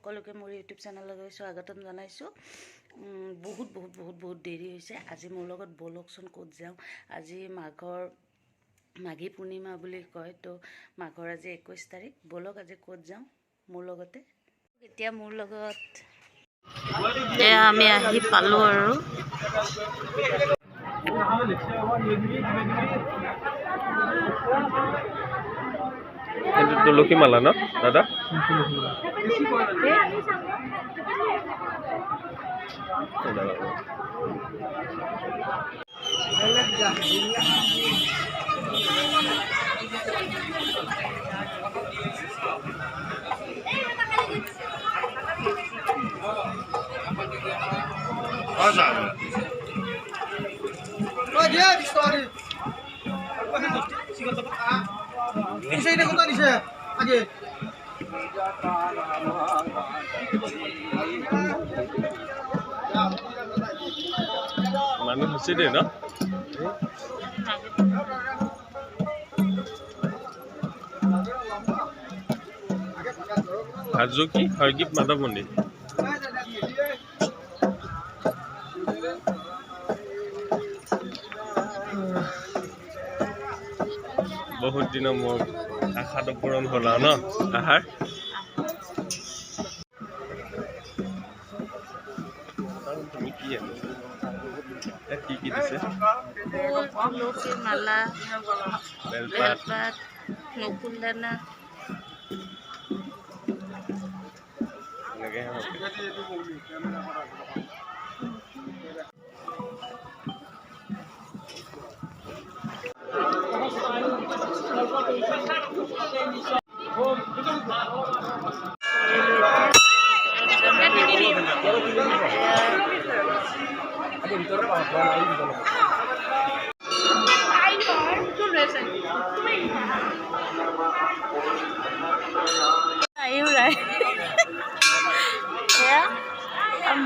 সকলোকে মোৰ ইউটিউব চেনেললৈ স্বাগতম জনাইছোঁ। বহুত দেৰি হৈছে। আজি মোৰ লগত ব'লকচোন ক'ত যাওঁ। আজি মাঘী পূৰ্ণিমা বুলি কয়, তো মাঘৰ আজি 21 তাৰিখ। ব'লক আজি ক'ত যাওঁ মোৰ লগতে। এতিয়া মোৰ লগত আমি আহি পালোঁ আৰু এটা তুলসী মালা ন দাদা? মানুহ হৈছে দেই ন? হাজোকি হৰগীপ মাধৱ মন্দিৰ। বহুত দিনৰ মোৰ আশাটো পূৰণ হ'ল আৰু ন আহাৰ। তুমি কি দিছে? ফুল, তুলসী মালা, বেলপাত, নকুল দানা।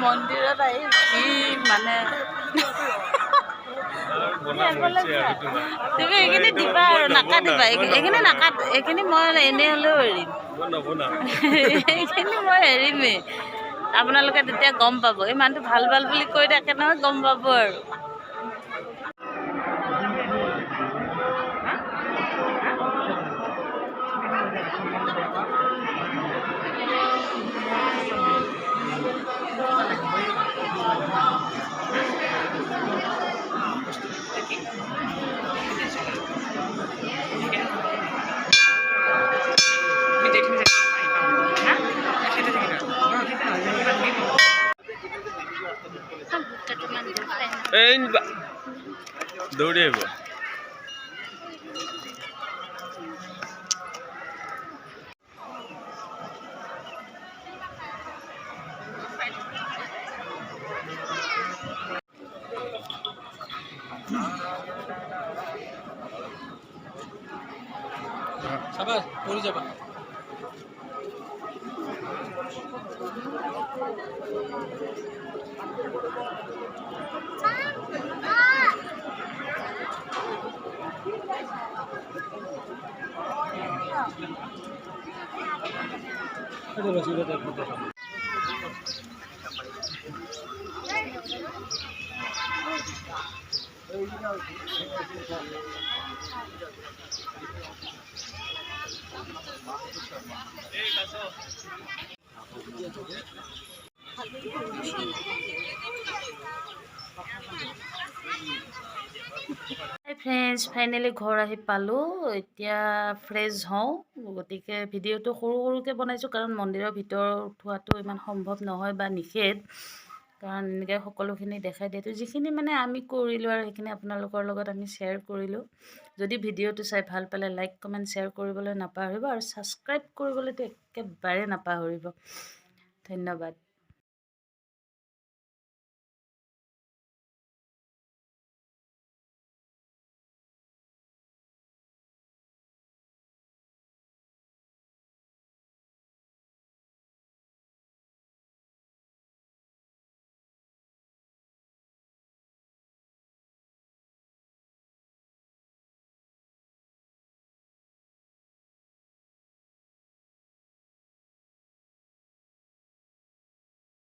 মন্দিৰত আহি যি মানে তুমি এইখিনি দিবা আৰু নাকাটিবা, এইখিনি এইখিনি মই এনেই হ'লেও এৰিম। এইখিনি মই এৰিমেই, আপোনালোকে তেতিয়া গম পাব। এই মানুহটো ভাল বুলি কৈ থাকে নহয়, গম পাব আৰু। দৌৰি আহিব। সাবাস পড়ে যাবা। ফ্ৰেণ্ডছ, ফাইনেলি ঘৰ আহি পালোঁ। এতিয়া ফ্ৰেছ হওঁ। গতিকে ভিডিঅ'টো সৰুকৈ বনাইছোঁ, কাৰণ মন্দিৰৰ ভিতৰত উঠোৱাটো ইমান সম্ভৱ নহয় বা নিষেধ, কাৰণ এনেকৈ সকলোখিনি দেখাই দিয়েতো। যিখিনি মানে আমি কৰিলোঁ আৰু সেইখিনি আপোনালোকৰ লগত আমি শ্বেয়াৰ কৰিলোঁ। যদি ভিডিঅ'টো চাই ভাল পালে লাইক, কমেণ্ট, শ্বেয়াৰ কৰিবলৈ নাপাহৰিব, আৰু ছাবস্ক্ৰাইব কৰিবলৈতো একেবাৰে নাপাহৰিব। ধন্যবাদ।